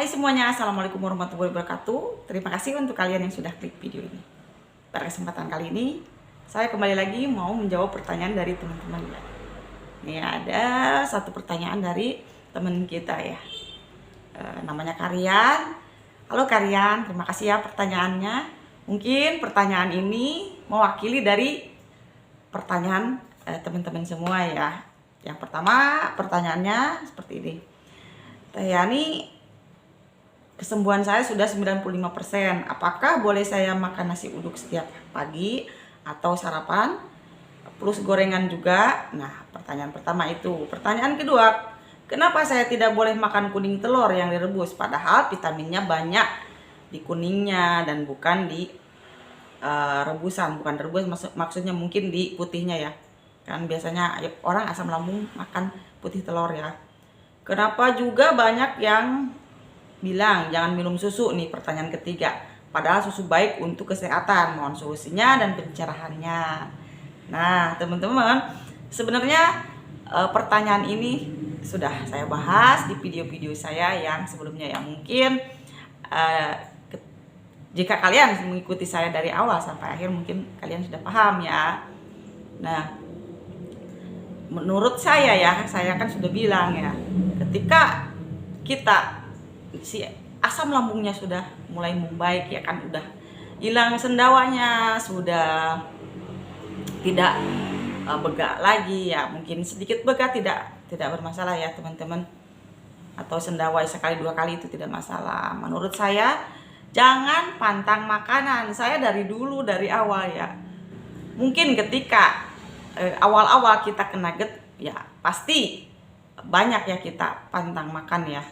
Hai semuanya, Assalamualaikum warahmatullahi wabarakatuh. Terima kasih untuk kalian yang sudah klik video ini. Pada kesempatan kali ini, saya kembali lagi mau menjawab pertanyaan dari teman-teman ya. Ini ada satu pertanyaan dari teman kita ya. Namanya Karyan. Halo Karyan, terima kasih ya pertanyaannya. Mungkin pertanyaan ini mewakili dari pertanyaan teman-teman semua ya. Yang pertama pertanyaannya seperti ini. Teh Yani, kesembuhan saya sudah 95%. Apakah boleh saya makan nasi uduk setiap pagi atau sarapan plus gorengan juga? Nah, pertanyaan pertama itu. Pertanyaan kedua, kenapa saya tidak boleh makan kuning telur yang direbus padahal vitaminnya banyak di kuningnya dan bukan di rebusan, bukan rebus maksudnya mungkin di putihnya ya. Kan biasanya orang asam lambung makan putih telur ya. Kenapa juga banyak yang bilang jangan minum susu nih, pertanyaan ketiga. Padahal susu baik untuk kesehatan. Mohon solusinya dan pencerahannya. Nah, teman-teman, sebenarnya pertanyaan ini sudah saya bahas di video-video saya yang sebelumnya ya. Mungkin jika kalian mengikuti saya dari awal sampai akhir mungkin kalian sudah paham ya. Nah, menurut saya ya, saya kan sudah bilang ya, ketika kita si asam lambungnya sudah mulai membaik ya kan, udah hilang sendawanya, sudah tidak begak lagi ya, mungkin sedikit begak tidak bermasalah ya teman-teman, atau sendawa sekali dua kali itu tidak masalah. Menurut saya jangan pantang makanan. Saya dari dulu dari awal ya, mungkin ketika awal-awal kita kena GERD ya pasti banyak ya kita pantang makan ya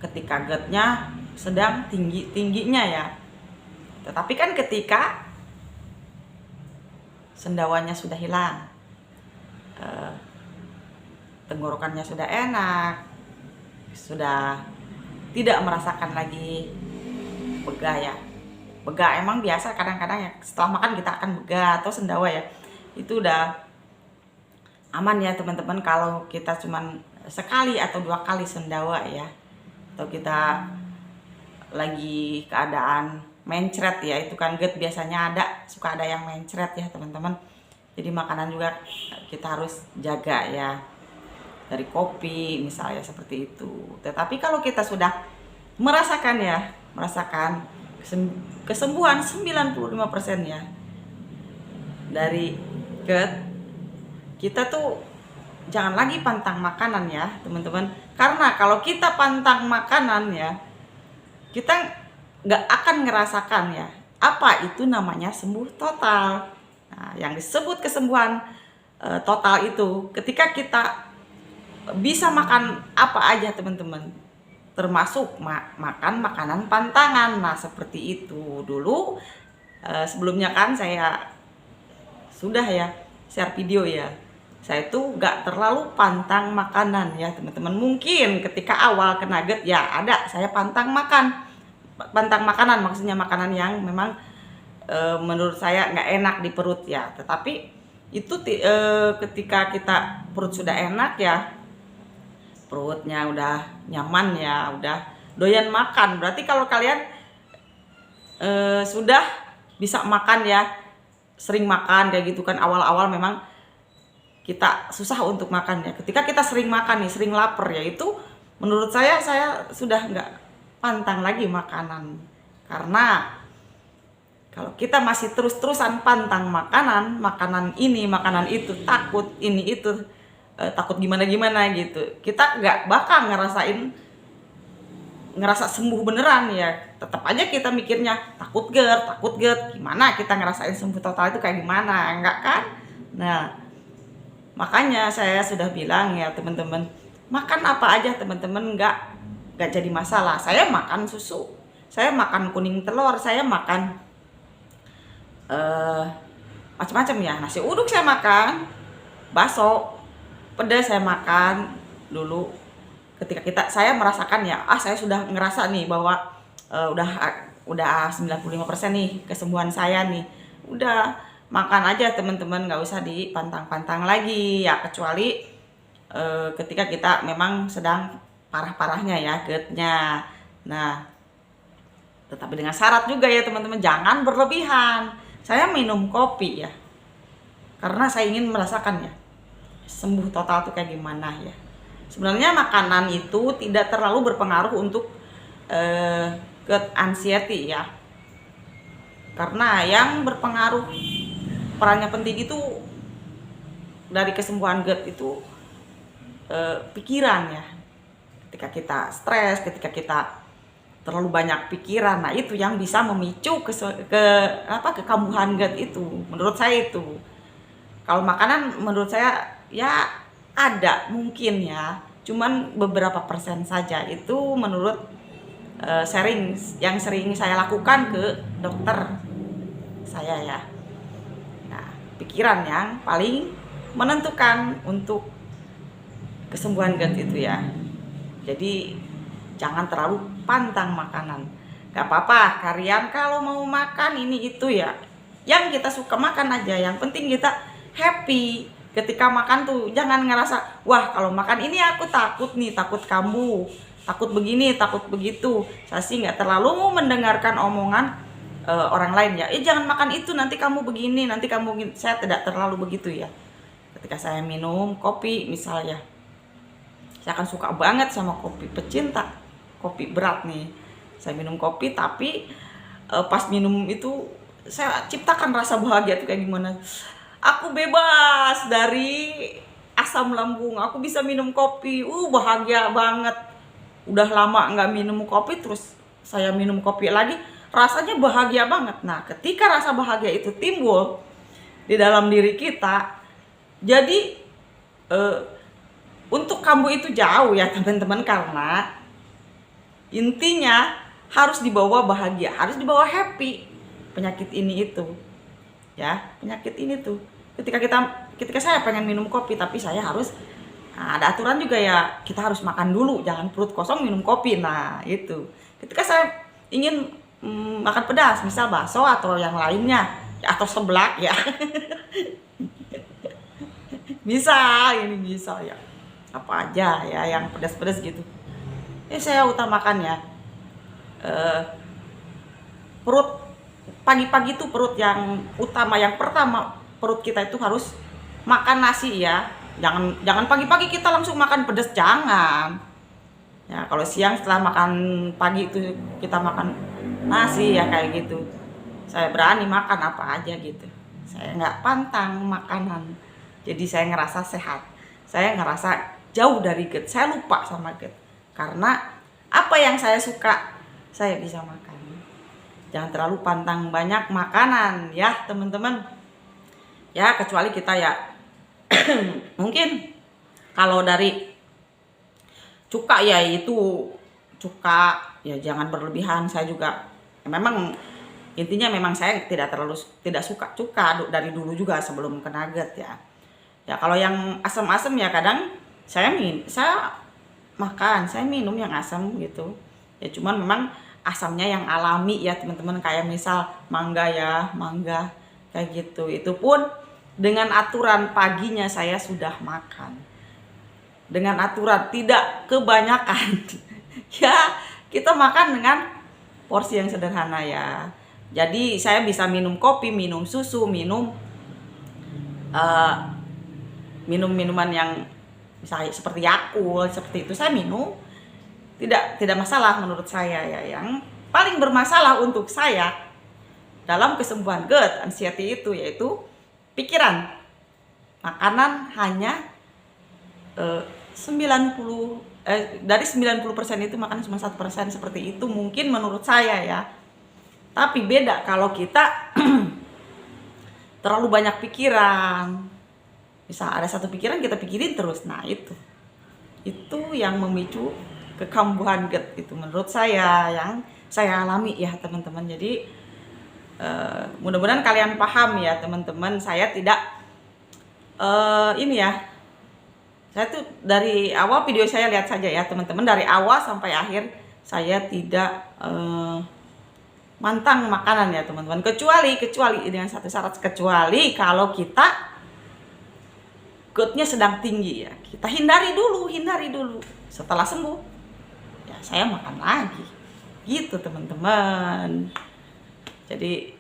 ketika GERD-nya sedang tingginya ya. Tetapi kan ketika sendawanya sudah hilang, tenggorokannya sudah enak, sudah tidak merasakan lagi begah ya. Begah emang biasa kadang-kadang ya, setelah makan kita akan begah atau sendawa ya. Itu udah aman ya teman-teman kalau kita cuman sekali atau dua kali sendawa ya, atau kita lagi keadaan mencret ya, itu kan GERD biasanya suka ada yang mencret ya teman-teman. Jadi makanan juga kita harus jaga ya, dari kopi misalnya seperti itu. Tetapi kalau kita sudah merasakan kesembuhan 95% ya dari GERD, kita tuh jangan lagi pantang makanan ya teman-teman. Karena kalau kita pantang makanan ya, kita nggak akan ngerasakan ya apa itu namanya sembuh total. Nah, yang disebut kesembuhan total itu ketika kita bisa makan apa aja teman-teman, termasuk makan makanan pantangan. Nah seperti itu dulu sebelumnya kan saya sudah ya share video ya, saya tuh gak terlalu pantang makanan ya teman-teman. Mungkin ketika awal kena GERD ya ada saya pantang makanan, maksudnya makanan yang memang menurut saya nggak enak di perut ya. Tetapi itu ketika kita perut sudah enak ya, perutnya udah nyaman ya, udah doyan makan, berarti kalau kalian sudah bisa makan ya, sering makan kayak gitu kan. Awal-awal memang kita susah untuk makan ya. Ketika kita sering makan nih, sering lapar ya, itu menurut saya sudah nggak pantang lagi makanan. Karena kalau kita masih terus-terusan pantang makanan ini, makanan itu, takut ini itu, takut gimana gitu, kita nggak bakal ngerasa sembuh beneran ya. Tetap aja kita mikirnya takut GERD, gimana kita ngerasain sembuh total itu kayak gimana, enggak kan? Nah, makanya saya sudah bilang ya teman-teman, makan apa aja teman-teman, nggak jadi masalah. Saya makan susu, saya makan kuning telur, saya makan macam-macam ya, nasi uduk saya makan, bakso, pedas saya makan dulu. Ketika saya merasakan ya, saya sudah ngerasa nih bahwa udah 95% nih kesembuhan saya nih, udah makan aja teman-teman, nggak usah dipantang-pantang lagi ya, kecuali ketika kita memang sedang parah-parahnya ya GERD-nya. Nah, tetapi dengan syarat juga ya teman-teman, jangan berlebihan. Saya minum kopi ya karena saya ingin merasakan ya sembuh total tuh kayak gimana ya. Sebenarnya makanan itu tidak terlalu berpengaruh untuk GERD anxiety ya, karena yang berpengaruh perannya penting itu dari kesembuhan GERD itu pikiran ya. Ketika kita stres, ketika kita terlalu banyak pikiran, nah itu yang bisa memicu kekambuhan GERD itu. Menurut saya itu. Kalau makanan menurut saya ya ada mungkin ya, cuman beberapa persen saja. Itu menurut sharing yang sering saya lakukan ke dokter saya ya. Nah, pikiran yang paling menentukan untuk kesembuhan GERD itu ya. Jadi jangan terlalu pantang makanan. Gak apa-apa kalian kalau mau makan ini itu ya, yang kita suka makan aja. Yang penting kita happy ketika makan tuh. Jangan ngerasa wah kalau makan ini aku takut nih, takut kambuh, takut begini, takut begitu. Saya sih nggak terlalu mendengarkan omongan orang lain ya. Jangan makan itu nanti kamu begini, nanti kamu begini. Saya tidak terlalu begitu ya. Ketika saya minum kopi misalnya, saya akan suka banget sama kopi, pecinta kopi berat nih. Saya minum kopi tapi pas minum itu saya ciptakan rasa bahagia itu kayak gimana. Aku bebas dari asam lambung, aku bisa minum kopi, bahagia banget. Udah lama nggak minum kopi, terus saya minum kopi lagi, rasanya bahagia banget. Nah, ketika rasa bahagia itu timbul di dalam diri kita, jadi untuk kambuh itu jauh ya teman-teman, karena intinya harus dibawa bahagia, harus dibawa happy. Penyakit ini itu ya, penyakit ini tuh ketika saya pengen minum kopi tapi saya harus ada aturan juga ya, kita harus makan dulu, jangan perut kosong minum kopi. Nah itu ketika saya ingin makan pedas, misal bakso atau yang lainnya ya, atau seblak ya bisa ya apa aja ya yang pedas-pedas gitu. Saya utamakan ya perut pagi-pagi tuh, perut yang utama, yang pertama perut kita itu harus makan nasi ya. Jangan pagi-pagi kita langsung makan pedas, jangan. Ya kalau siang setelah makan pagi itu kita makan nasi ya kayak gitu. Saya berani makan apa aja gitu. Saya nggak pantang makanan. Jadi saya ngerasa sehat. Saya ngerasa jauh dari GERD. Saya lupa sama GERD. Karena apa yang saya suka, saya bisa makan. Jangan terlalu pantang banyak makanan ya teman-teman. Ya kecuali kita ya mungkin kalau dari cuka ya, itu cuka ya jangan berlebihan. Saya juga memang intinya memang saya tidak suka cuka dari dulu juga sebelum kena GERD ya. Ya kalau yang asam-asam ya kadang saya makan, saya minum yang asam gitu. Ya cuman memang asamnya yang alami ya teman-teman, kayak misal mangga kayak gitu. Itu pun dengan aturan paginya saya sudah makan. Dengan aturan tidak kebanyakan. Ya, kita makan dengan porsi yang sederhana ya. Jadi saya bisa minum kopi, minum susu, minum minuman yang misalnya seperti Yakult, seperti itu saya minum. Tidak masalah menurut saya ya. Yang paling bermasalah untuk saya dalam kesembuhan GERD anxiety itu yaitu pikiran. Makanan hanya 90 dari 90% itu makan cuma 1% seperti itu mungkin menurut saya ya. Tapi beda kalau kita terlalu banyak pikiran. Misal ada satu pikiran kita pikirin terus. Nah, itu yang memicu kekambuhan GERD itu menurut saya, yang saya alami ya teman-teman. Jadi mudah-mudahan kalian paham ya teman-teman. Saya tidak ini ya, saya tuh dari awal video saya lihat saja ya teman-teman, dari awal sampai akhir saya tidak mantang makanan ya teman-teman, kecuali dengan satu syarat, kecuali kalau kita GERD-nya sedang tinggi ya, kita hindari dulu. Setelah sembuh saya makan lagi. Gitu teman-teman. Jadi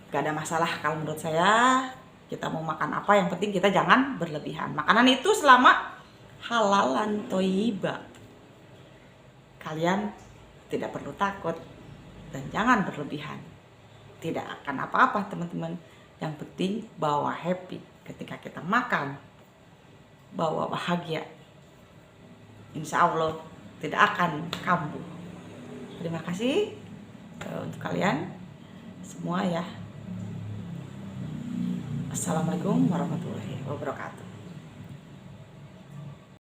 gak ada masalah kalau menurut saya. Kita mau makan apa, yang penting kita jangan berlebihan. Makanan itu selama halalan toyiba, kalian tidak perlu takut dan jangan berlebihan. Tidak akan apa-apa teman-teman. Yang penting bawa happy ketika kita makan, bawa bahagia. Insya Allah tidak akan kambuh. Terima kasih untuk kalian semua ya. Assalamualaikum warahmatullahi wabarakatuh.